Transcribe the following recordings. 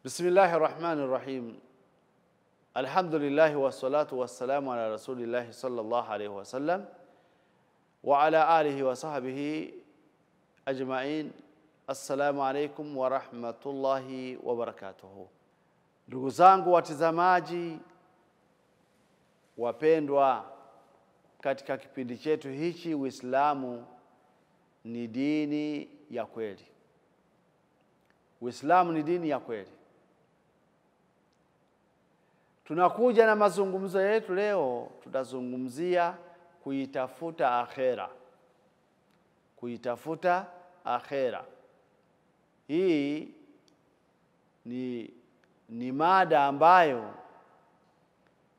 بسم الله الرحمن الرحيم. الحمد لله والصلاة والسلام على رسول الله صلى الله عليه وسلم وعلى آله وصحبه أجمعين. السلام عليكم ورحمة الله وبركاته. Ndugu zangu watazamaji wapendwa, katika kipindi chetu hichi, Uislamu ni dini ya kweli. Uislamu ni dini ya kweli. Tunakuja na mazungumzo yetu leo, tutazungumzia kuitafuta akhera. Kuitafuta akhera. Hii ni mada ambayo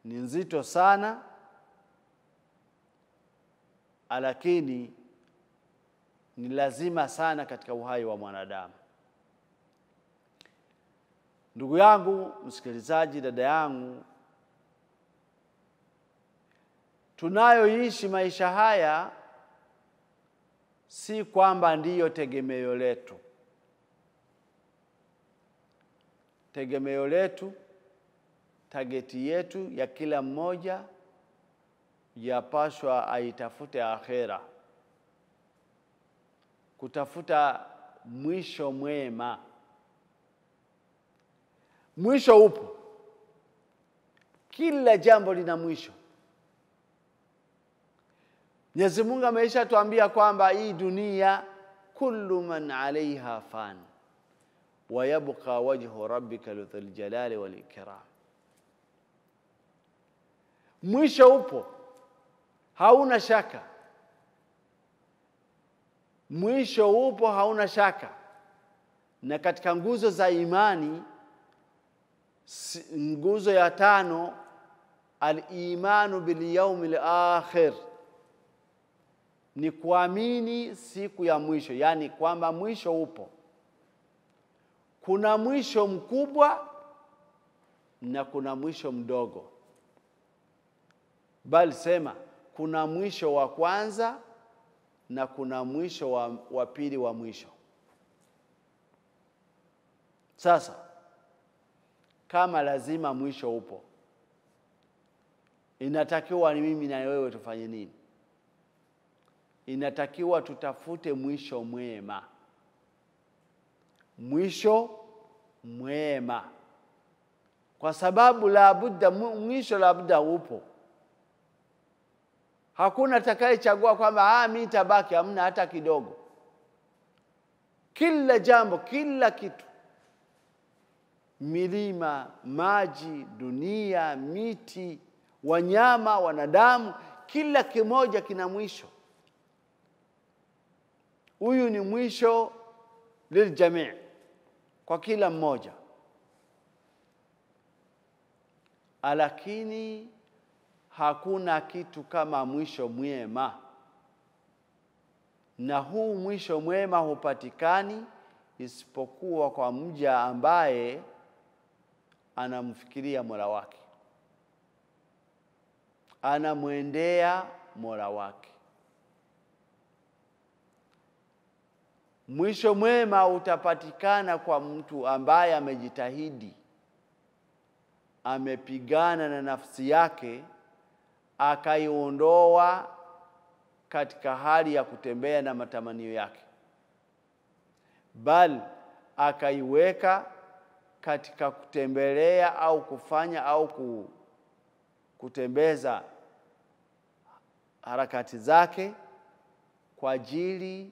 ni nzito sana, lakini ni lazima sana katika uhai wa mwanadamu. Ndugu yangu msikilizaji, dada yangu, tunayoishi maisha haya si kwamba ndiyo tegemeo letu. Tegemeo letu, tageti yetu ya kila mmoja yapaswa aitafute akhera. Kutafuta mwisho mwema. Mwisho upo. Kila jambo lina mwisho. Mwenyezi Mungu ameshatuambia kwamba hii dunia kullu man alaiha fan wa yabqa wajhu rabbika dhul jalali wal ikram. Mwisho upo, hauna shaka. Mwisho upo, hauna shaka. Na katika nguzo za imani, nguzo ya 5, al-imanu bil yawmil akhir, ni kuamini siku ya mwisho, yani kwamba mwisho upo. Kuna mwisho mkubwa na kuna mwisho mdogo. Bali sema kuna mwisho wa kwanza na kuna mwisho wa pili wa mwisho. Sasa kama lazima mwisho upo, inatakiwa ni mimi na wewe tufanye nini? Inatakiwa tutafute mwisho mwema. Mwisho mwema. Kwa sababu mwisho labda upo. Hakuna atakayechagua kwamba mimi nitabaki, hamna hata kidogo. Kila jambo, kila kitu, milima, maji, dunia, miti, wanyama, wanadamu, kila kimoja kina mwisho. Huyu ni mwisho liljamii, kwa kila mmoja. Lakini hakuna kitu kama mwisho mwema. Na huu mwisho mwema hupatikani isipokuwa kwa mja ambaye anamfikiria Mola wake, anamwendea Mola wake. Mwisho mwema utapatikana kwa mtu ambaye amejitahidi, amepigana na nafsi yake, akaiondoa katika hali ya kutembea na matamanio yake, bali akaiweka katika kutembelea au kufanya au kutembeza harakati zake kwa ajili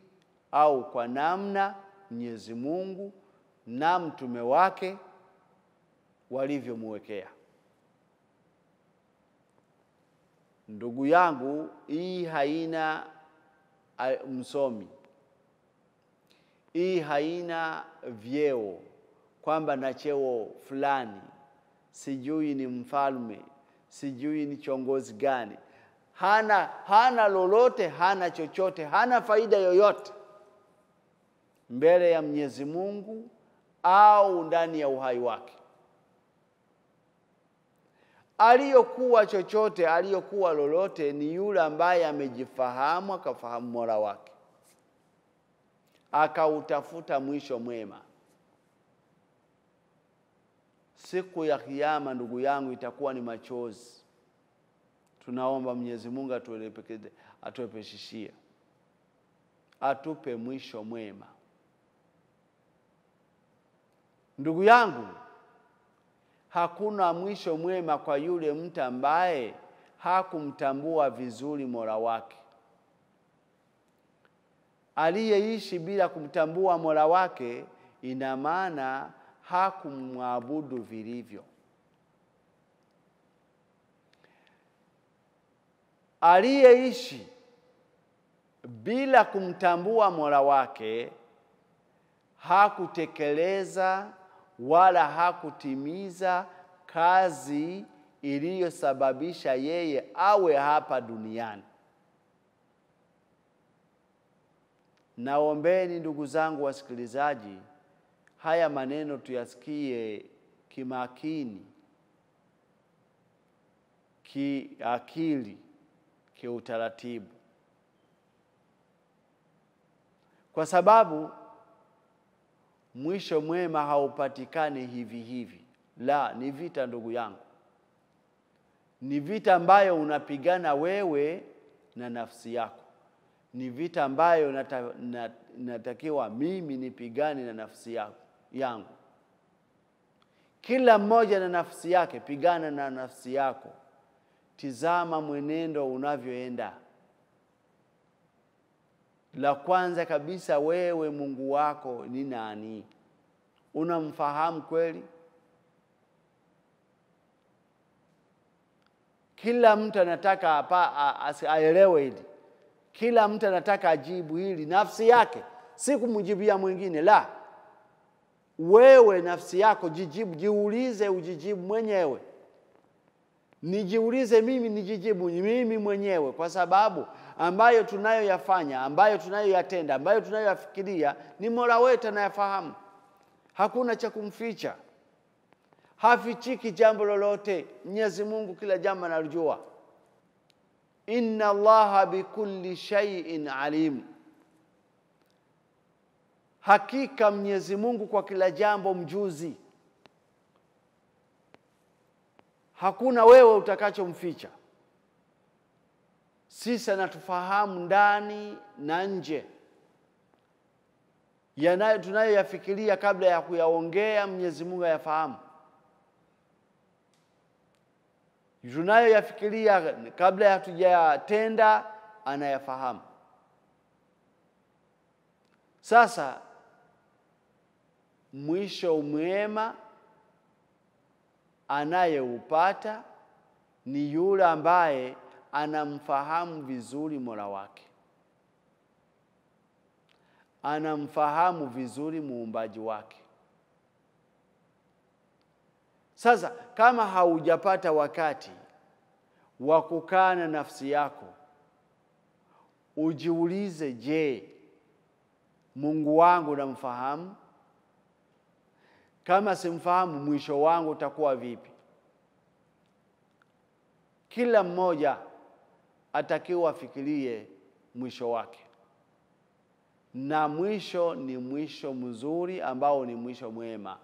au kwa namna Mwenyezi Mungu na mtume wake walivyomwekea. Ndugu yangu, hii haina msomi. Hii haina vyeo kwamba na cheo fulani, sijui ni mfalme, sijui ni kiongozi gani. Hana lolote, hana chochote, hana faida yoyote mbele ya Mwenyezi Mungu au ndani ya uhai wake. Aliyokuwa chochote, aliyokuwa lolote ni yule ambaye amejifahamu, akafahamu Mola wake, akautafuta mwisho mwema. siku ya kiyama ndugu yangu itakuwa ni machozi. Tunaomba Mwenyezi Mungu atuepeshishie, atupe mwisho mwema. Ndugu yangu, hakuna mwisho mwema kwa yule mtu ambaye hakumtambua vizuri Mola wake. Aliyeishi bila kumtambua Mola wake, ina maana hakumwabudu vilivyo. Aliyeishi bila kumtambua Mola wake, hakutekeleza wala hakutimiza kazi iliyosababisha yeye awe hapa duniani. Naombeni ndugu zangu wasikilizaji, haya maneno tuyasikie kimakini, kiakili, kiutaratibu. Kwa sababu mwisho mwema haupatikani hivi hivi. La, ni vita ndugu yangu. Ni vita ambayo unapigana wewe na nafsi yako. Ni vita ambayo natakiwa mimi nipigane na nafsi yangu. Kila mmoja na nafsi yake, pigana na nafsi yako. Tizama mwenendo unavyoenda. La kwanza kabisa, wewe Mungu wako ni nani? Unamfahamu kweli? Kila mtu anataka aelewe hili. Kila mtu anataka ajibu hili nafsi yake, si kumjibia mwingine. La, wewe nafsi yako jijibu, jiulize, ujijibu mwenyewe. Nijiulize mimi, nijijibu mimi mwenyewe, kwa sababu ambayo tunayoyafanya, ambayo tunayoyatenda, ambayo tunayoyafikiria ni Mola wetu anayafahamu. Hakuna cha kumficha. Hafichiki jambo lolote. Mwenyezi Mungu kila jambo analijua. Inna Allaha bikulli shay'in alim. Hakika Mwenyezi Mungu kwa kila jambo mjuzi. Hakuna wewe utakachomficha. Sisi anatufahamu ndani na nje. Tunayoyafikiria kabla ya kuyaongea, Mwenyezi Mungu ayafahamu. Tunayoyafikiria kabla ya hatujayatenda, anayafahamu. Sasa mwisho mwema anayeupata ni yule ambaye anamfahamu vizuri Mola wake. Anamfahamu vizuri muumbaji wake. Sasa kama haujapata wakati wa kukaa na nafsi yako, ujiulize, je, Mungu wangu namfahamu? Kama simfahamu, mwisho wangu utakuwa vipi? Kila mmoja atakiwa afikirie mwisho wake. Na mwisho ni mwisho mzuri ambao ni mwisho mwema,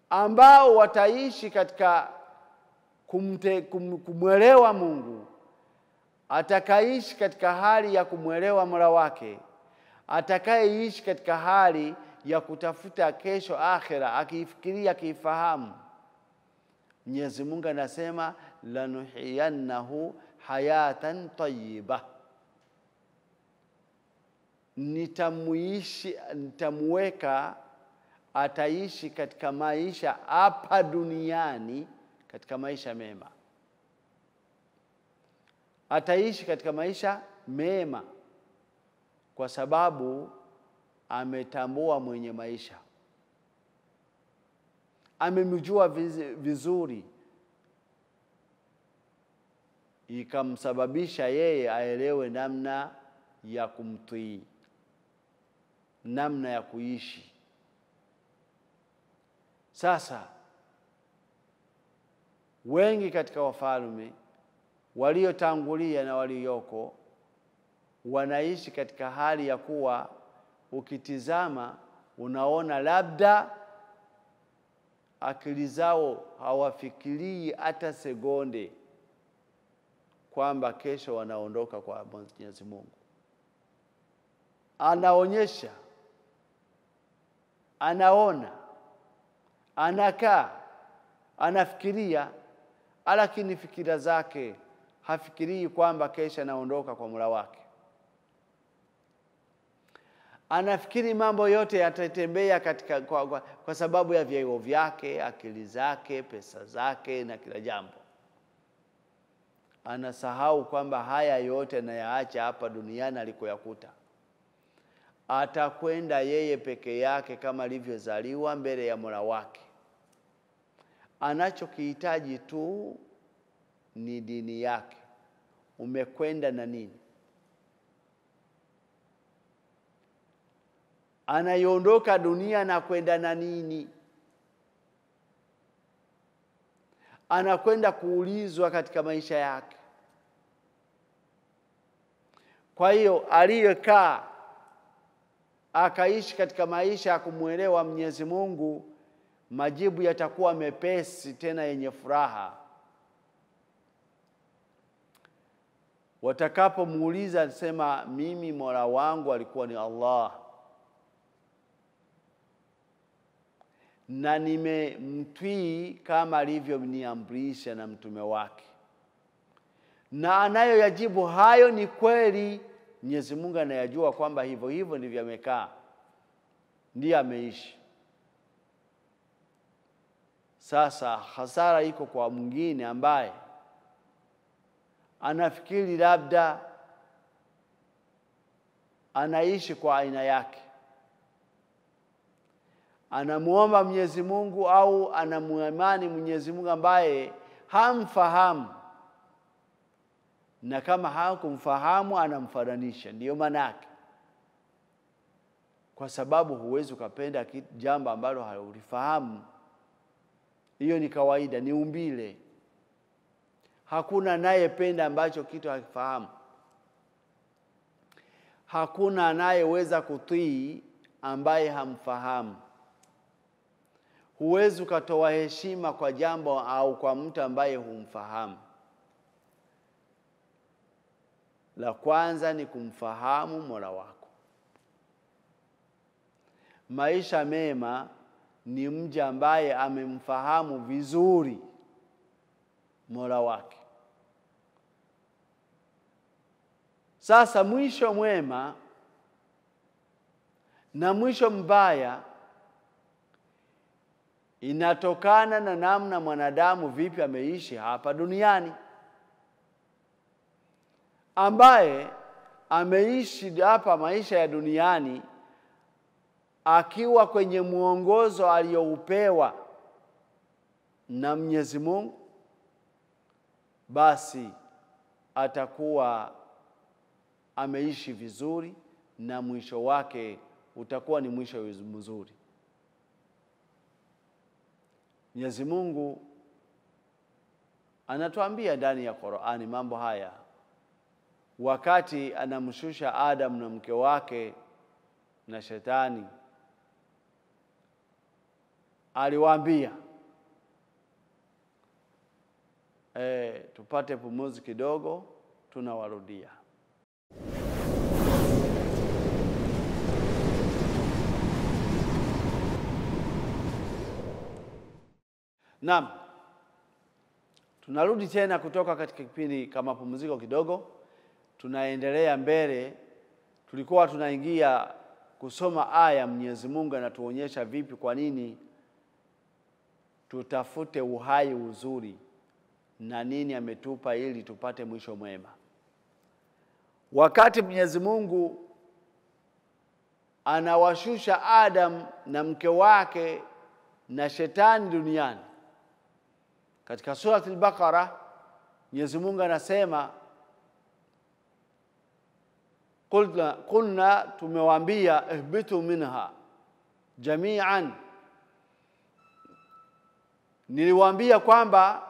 ambao wataishi katika kumwelewa Mungu. Atakaishi katika hali ya kumwelewa Mola wake, atakayeishi katika hali ya kutafuta kesho akhera, akifikiria, akifahamu. Mwenyezi Mungu anasema lanuhiyannahu hayatan tayyiba. Nitamweka, ataishi katika maisha hapa duniani, katika maisha mema. Ataishi katika maisha mema kwa sababu ametambua mwenye maisha. Amemjua vizuri, ikamsababisha yeye aelewe namna ya kumtii, namna ya kuishi. Sasa wengi katika wafalme waliotangulia na walioko wanaishi katika hali ya kuwa ukitizama unaona labda akili zao hawafikirii hata sekunde kwamba kesho wanaondoka kwa Mwenyezi Mungu. Anaonyesha, anaona, anakaa, anafikiria, lakini fikira zake hafikirii kwamba kesho anaondoka kwa Mola wake. Anafikiri mambo yote yatatembea katika kwa sababu ya vyeo vyake, akili zake, pesa zake na kila jambo. Anasahau kwamba haya yote anayaacha hapa duniani alikoyakuta. Atakwenda yeye peke yake kama alivyozaliwa mbele ya Mola wake. Anachokihitaji tu ni dini yake. Umekwenda na nini? Anaiondoka dunia na kwenda na nini? Anakwenda kuulizwa katika maisha yake. Kwa hiyo aliyekaa akaishi katika maisha ya kumuelewa Mwenyezi Mungu, majibu yatakuwa mepesi tena yenye furaha. Watakapomuuliza sema mimi Mola wangu alikuwa ni Allah, na nimemtii kama alivyoniamrisha na mtume wake, na anayoyajibu hayo ni kweli. Mwenyezi Mungu anayajua kwamba hivyo ndivyo amekaa, ndiye ameishi. Sasa hasara iko kwa mwingine ambaye anafikiri labda anaishi kwa aina yake, anamuomba Mwenyezi Mungu au anamuamini Mwenyezi Mungu ambaye hamfahamu, na kama hakumfahamu anamfananisha. Ndiyo maana yake, kwa sababu huwezi ukapenda jambo ambalo haulifahamu. Hiyo ni kawaida, ni umbile. Hakuna anayependa ambacho kitu hakifahamu. Hakuna anayeweza kutii ambaye hamfahamu. Huwezi ukatoa heshima kwa jambo au kwa mtu ambaye humfahamu. La kwanza ni kumfahamu Mola wako. Maisha mema ni mja ambaye amemfahamu vizuri Mola wake. Sasa mwisho mwema na mwisho mbaya inatokana na namna mwanadamu vipi ameishi hapa duniani. Ambaye ameishi hapa maisha ya duniani akiwa kwenye muongozo aliyoupewa na Mwenyezi Mungu, basi atakuwa ameishi vizuri na mwisho wake utakuwa ni mwisho mzuri. Mwenyezi Mungu anatuambia ndani ya Qur'ani mambo haya wakati anamshusha Adam na mke wake na Shetani. Aliwaambia tupate pumzi kidogo, tunawarudia. Naam, tunarudi tena kutoka katika kipindi kama pumziko kidogo. Tunaendelea mbele. Tulikuwa tunaingia kusoma aya. Mwenyezi Mungu anatuonyesha vipi, kwa nini tutafute uhai uzuri na nini ametupa ili tupate mwisho mwema. Wakati Mwenyezi Mungu anawashusha Adam na mke wake na Shetani duniani, katika surati al-Baqara Mwenyezi Mungu anasema Qulna, tumewaambia ihbitu minha jami'an, niliwaambia kwamba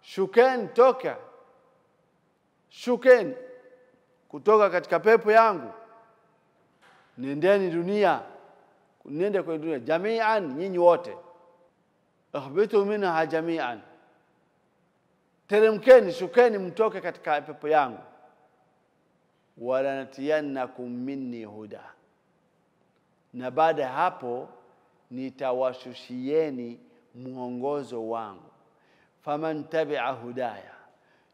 shukeni kutoka katika pepo yangu, nendeni dunia nende kwenye dunia jami'an, nyinyi wote. Ahbitu minha jami'an, teremkeni, shukeni, mtoke katika pepo yangu. Wala natiyannakum minni huda, na baada hapo nitawashushieni muongozo wangu. Faman tabi'a hudaya,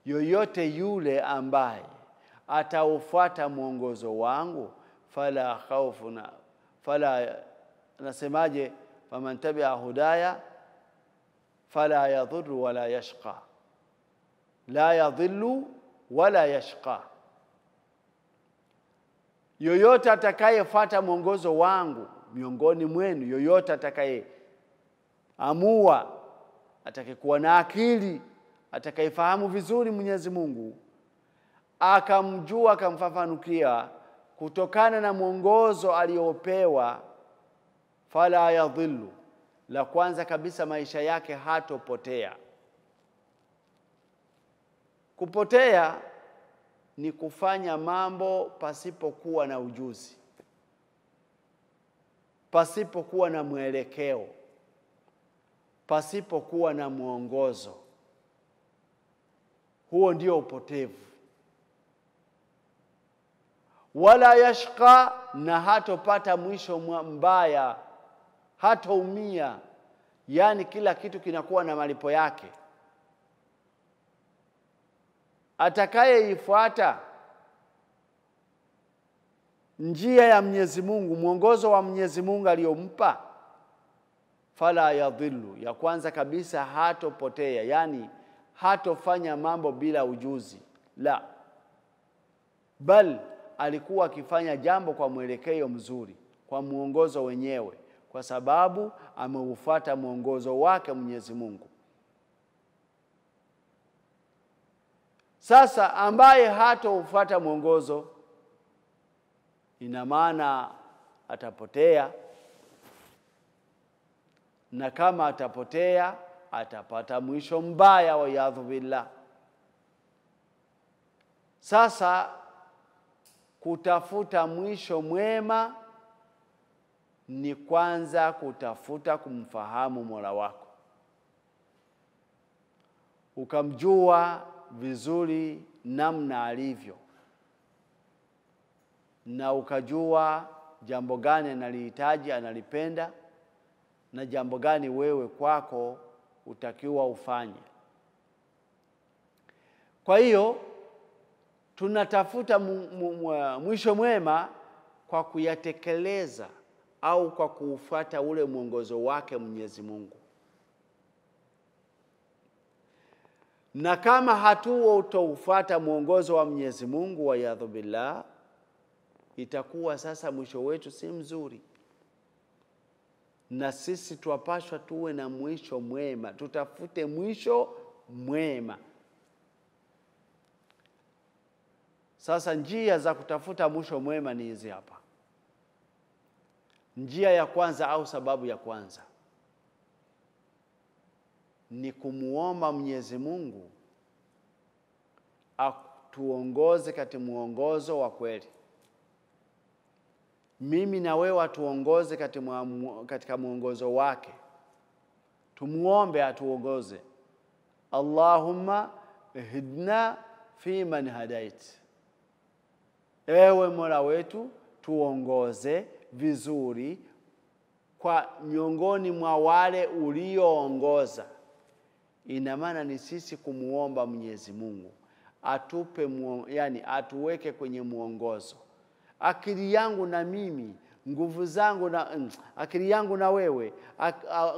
yoyote yule ambaye ataufuata muongozo wangu, fala khawfun, fala nasemaje, faman tabi'a hudaya fala yadhurru wala yashqa, la yadhillu wala yashqa. Yoyote atakayefuata mwongozo wangu miongoni mwenu, yoyote atakayeamua, atakayekuwa na akili, atakayefahamu vizuri Mwenyezi Mungu, akamjua, akamfafanukia kutokana na mwongozo aliopewa, fala yadhillu, la kwanza kabisa maisha yake hatopotea. Kupotea ni kufanya mambo pasipokuwa na ujuzi, pasipokuwa na mwelekeo, pasipokuwa na mwongozo. Huo ndio upotevu. Wala yashqa, na hatopata mwisho mbaya, hataumia. Yani kila kitu kinakuwa na malipo yake. Atakayeifuata njia ya Mwenyezi Mungu, mwongozo wa Mwenyezi Mungu aliyompa, fala yadhillu, ya kwanza kabisa hatopotea, yani hatofanya mambo bila ujuzi, la bal alikuwa akifanya jambo kwa mwelekeo mzuri, kwa mwongozo wenyewe, kwa sababu ameufuata mwongozo wake Mwenyezi Mungu. Sasa ambaye hataufuata mwongozo, ina maana atapotea, na kama atapotea atapata mwisho mbaya, wa yadhu billah. Sasa kutafuta mwisho mwema ni kwanza kutafuta kumfahamu Mola wako, ukamjua vizuri namna alivyo, na ukajua jambo gani analihitaji, analipenda, na jambo gani wewe kwako utakiwa ufanye. Kwa hiyo tunatafuta mwisho mwema kwa kuyatekeleza au kwa kuufuata ule mwongozo wake Mwenyezi Mungu. Na kama hatuufuata mwongozo wa Mwenyezi Mungu, wa yadhu billah, itakuwa sasa mwisho wetu si mzuri. Na sisi tuwapashwa tuwe na mwisho mwema, tutafute mwisho mwema. Sasa njia za kutafuta mwisho mwema ni hizi hapa. Njia ya kwanza au sababu ya kwanza ni kumuomba Mwenyezi Mungu atuongoze katika mwongozo wa kweli. Mimi na wewe atuongoze katika mwongozo wake. Tumuombe atuongoze. Allahumma ihdina fi man hadait. Ewe Mola wetu, tuongoze vizuri kwa miongoni mwa wale ulioongoza. Ina maana ni sisi kumuomba Mwenyezi Mungu atupe yani atuweke kwenye mwongozo. Akili yangu na mimi, nguvu zangu na akili yangu na wewe,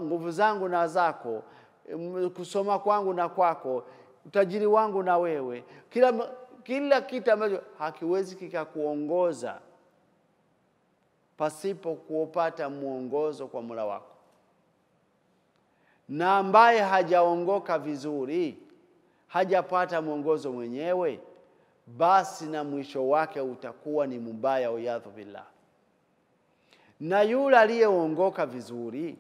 nguvu zangu na zako, kusoma kwangu na kwako, utajiri wangu na wewe, kila kitu ambacho hakiwezi kikakuongoza pasipo kuupata mwongozo kwa Mola wako. Na ambaye hajaongoka vizuri, hajapata mwongozo mwenyewe, basi na mwisho wake utakuwa ni mbaya, wa yadhu billah. Na yule aliyeongoka vizuri,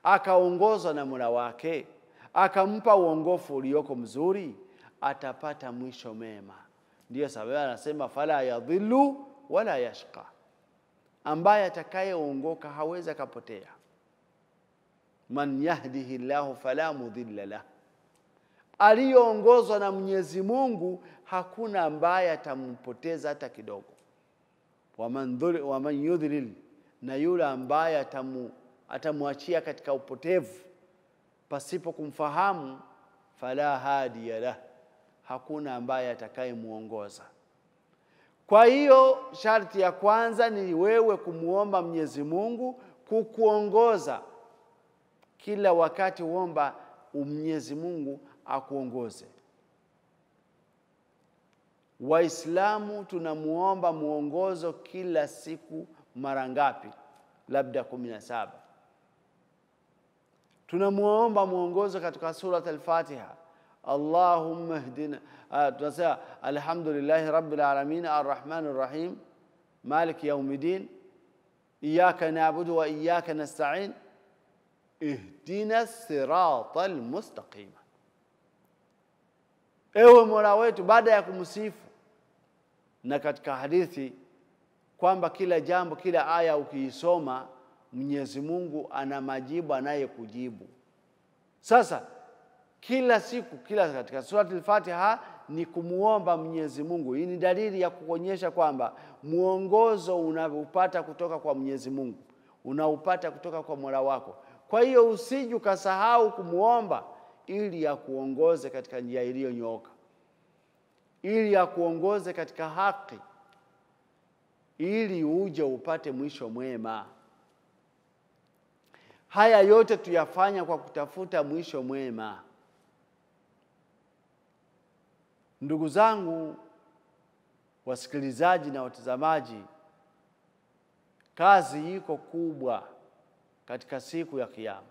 akaongozwa na Mola wake, akampa uongofu ulioko mzuri, atapata mwisho mema. Ndiyo sababu anasema fala yadhillu wala yashqa, ambaye atakayeongoka hawezi kupotea. Man yahdihillahu fala mudilla lahu, aliyoongozwa na Mwenyezi Mungu hakuna ambaye atampoteza hata kidogo. Waman yudlil, na yule ambaye atamwachia katika upotevu pasipo kumfahamu, fala hadiya lahu, hakuna ambaye atakayemuongoza. Kwa hiyo sharti ya kwanza ni wewe kumuomba Mwenyezi Mungu kukuongoza. Kila wakati uomba Mwenyezi Mungu akuongoze. Waislamu tunamuomba muongozo kila siku mara ngapi? Labda 17. Tunamuomba muongozo katika sura al-Fatiha. Allahumma ihdina, tunasema alhamdulillahi rabbil alamin arrahmanir rahim maliki yawmiddin iyyaka na'budu wa iyyaka nasta'in ihdina siratal mustaqim. Ewe Mola wetu, baada ya kumsifu. Na katika hadithi kwamba kila jambo, kila aya ukiisoma Mwenyezi Mungu ana majibu anayekujibu. Sasa kila siku, kila katika sura al-Fatiha ni kumuomba Mwenyezi Mungu. Hii ni dalili ya kuonyesha kwamba muongozo unaupata kutoka kwa Mwenyezi Mungu, unaupata kutoka kwa Mola wako. Kwa hiyo usije ukasahau kumuomba ili akuongoze katika njia iliyonyooka, ili akuongoze katika haki, ili uje upate mwisho mwema. Haya yote tuyafanya kwa kutafuta mwisho mwema. Ndugu zangu wasikilizaji na watazamaji, kazi iko kubwa katika siku ya Kiyama.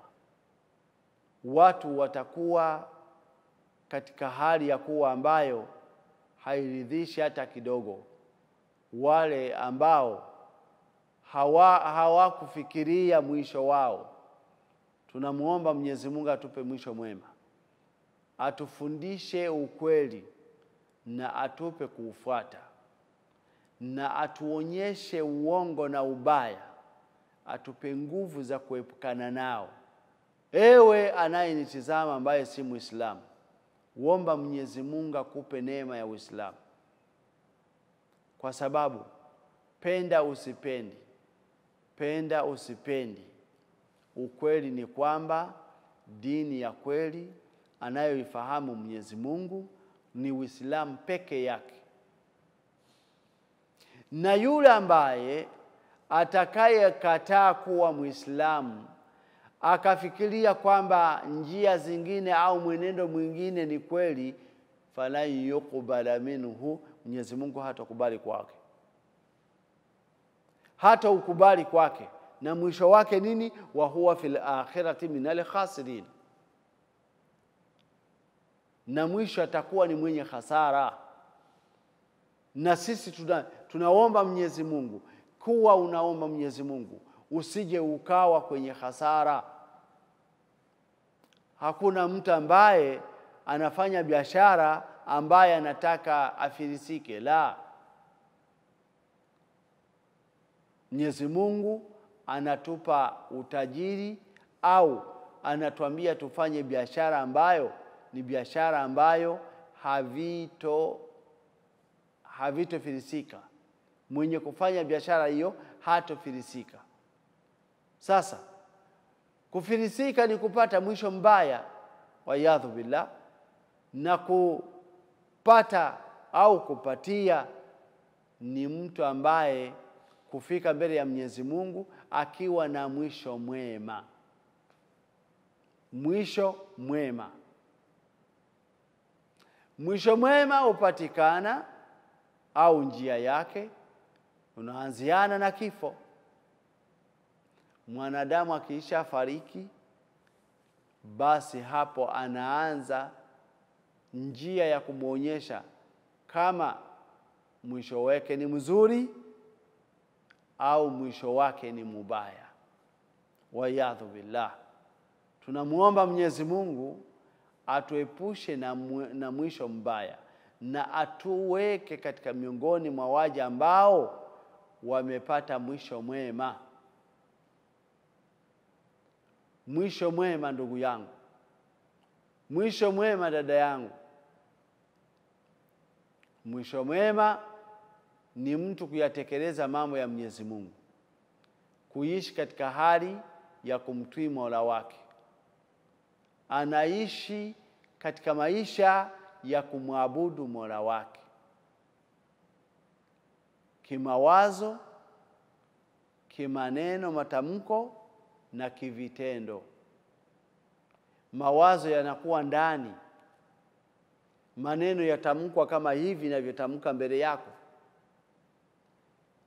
Watu watakuwa katika hali ya kuwa ambayo hairidhishi hata kidogo. Wale ambao hawakufikiria mwisho wao. Tunamuomba Mwenyezi Mungu atupe mwisho mwema, atufundishe ukweli na atupe kuufuata, na atuonyeshe uongo na ubaya, atupe nguvu za kuepukana nao. Ewe anayenitazama ambaye si Muislamu, uomba Mwenyezi Mungu akupe neema ya Uislamu. Kwa sababu penda usipendi, ukweli ni kwamba dini ya kweli anayoifahamu Mwenyezi Mungu ni Uislamu peke yake. Na yule ambaye atakayekataa kuwa Muislamu akafikiria kwamba njia zingine au mwenendo mwingine ni kweli, fala yuqbala minhu, Mwenyezi Mungu hatakubali kwake, hata ukubali kwake. Na mwisho wake nini? Wa huwa fil akhirati minal khasirin, na mwisho atakuwa ni mwenye hasara. Na sisi tunaomba Mwenyezi Mungu, kuwa unaomba Mwenyezi Mungu usije ukawa kwenye hasara. Hakuna mtu ambaye anafanya biashara ambaye anataka afilisike, la. Mwenyezi Mungu anatupa utajiri au anatuambia tufanye biashara ambayo ni biashara ambayo havitofilisika. Mwenye kufanya biashara hiyo hatofilisika. Sasa kufilisika ni kupata mwisho mbaya, wayadhu billah, na kupata au kupatia ni mtu ambaye kufika mbele ya Mwenyezi Mungu akiwa na mwisho mwema. Mwisho mwema. Mwisho mwema upatikana au njia yake unaanziana na kifo. Mwanadamu akiisha fariki, basi hapo anaanza njia ya kumuonyesha kama mwisho wake ni mzuri au mwisho wake ni mubaya. Wayadhu billah. Tunamuomba Mwenyezi Mungu atuepushe na mwisho mbaya, na atuweke katika miongoni mwa waja ambao wamepata mwisho mwema. Mwisho mwema ndugu yangu, mwisho mwema dada yangu. Mwisho mwema ni mtu kuyatekeleza mambo ya Mwenyezi Mungu, kuishi katika hali ya kumtii Mola wake, anaishi katika maisha ya kumwabudu Mola wake kimawazo, kimaneno, matamko na kivitendo. Mawazo yanakuwa ndani, maneno yatamkwa kama hivi ninavyotamka mbele yako,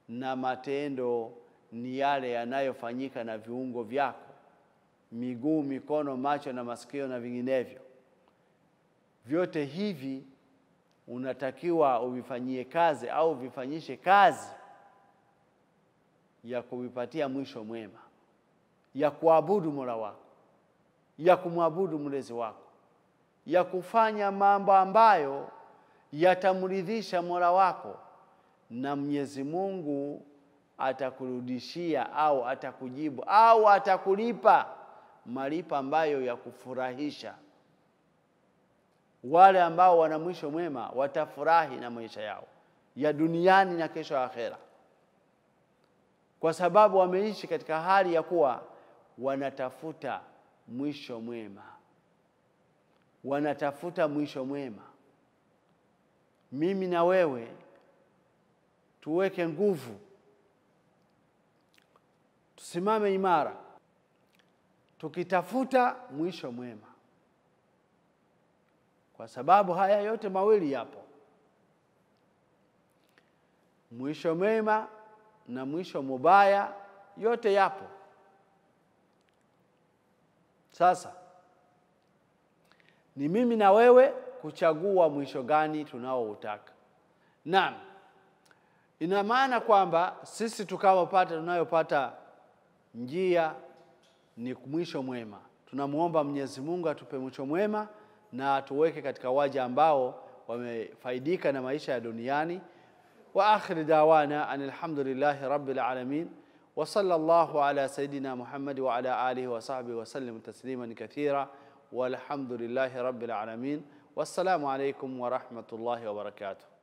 na matendo ni yale yanayofanyika na viungo vyako, miguu, mikono, macho na masikio na vinginevyo. Vyote hivi unatakiwa uvifanyie kazi au vifanyishe kazi ya kuvipatia mwisho mwema, ya kuabudu Mola wako, ya kumwabudu mlezi wako, ya kufanya mambo ambayo yatamridhisha Mola wako, na Mwenyezi Mungu atakurudishia au atakujibu au atakulipa malipo ambayo ya kufurahisha. Wale ambao wana mwisho mwema watafurahi na maisha yao ya duniani na kesho akhera, kwa sababu wameishi katika hali ya kuwa wanatafuta mwisho mwema, wanatafuta mwisho mwema. Mimi na wewe tuweke nguvu, tusimame imara tukitafuta mwisho mwema, kwa sababu haya yote mawili yapo, mwisho mwema na mwisho mubaya, yote yapo. Sasa ni mimi na wewe kuchagua mwisho gani tunaoutaka. Naam, ina maana kwamba sisi tunayopata njia ni mwisho mwema. Tunamuomba Mwenyezi Mungu atupe mwisho mwema na tuweke katika waja ambao wamefaidika na maisha ya duniani. Wa akhir dawana alhamdulillahi rabbil alamin, wa sallallahu ala sayidina Muhammad wa ala alihi wa sahbihi wa sallam tasliman kathira, walhamdulillahi rabbil alamin. Wassalamu alaykum wa rahmatullahi wa barakatuh.